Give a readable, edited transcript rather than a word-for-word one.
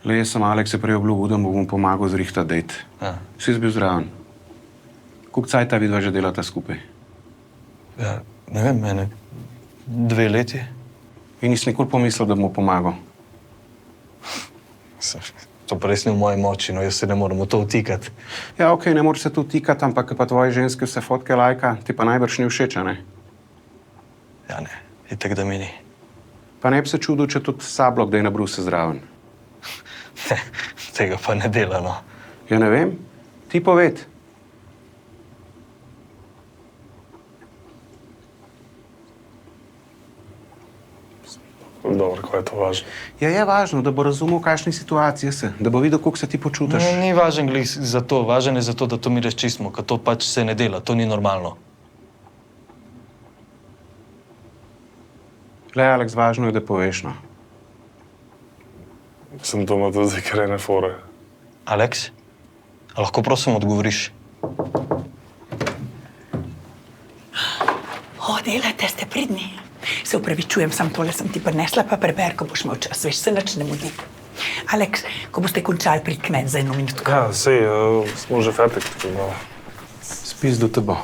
Le, jaz sem Alekse prej obljubil, da mu bom pomagal zrihtati dejt. Vsi bil zraven. Koliko cajta vidva že delata skupaj? Ja, ne vem, mene 2 leti. In nisi nikoli pomislil, da bom mu pomagal? To pa res ni v moji moči, no jaz se ne morem v to vtikati. Ja, okej, ne moreš se tu vtikati, ampak pa tvoje ženske vse fotke lajka, ti pa najbrž ni všeč, a ne? Ja, ne, itak da mi ni. Pa ne bi se čudil, če tudi Sablo kdaj nabruse zraven. Ne, tega pa ne dela, no. Ja, ne vem. Ti poved. Dobro, kaj je to važno? Ja, je važno, da bo razumel, v kakšni situaciji si, da bo videl, kako se ti počutiš. Ne, ni važen glih za to, važen je za to, da to mi razčistimo, ker to pač se ne dela, to ni normalno. Le, Aleks, važno je, da poveš, no. Sem doma tudi krene fore. Aleks, a lahko prosim odgovoriš? O, delate, ste pridni. Se upravičujem, sam tole sem ti prinesla, pa preber, ko boš imel čas, veš, se nič ne mudi. Aleks, ko boste končali, prid k meni za 1 minutko. Ja, sej, smo že fertik, tako da... Spis do tebe.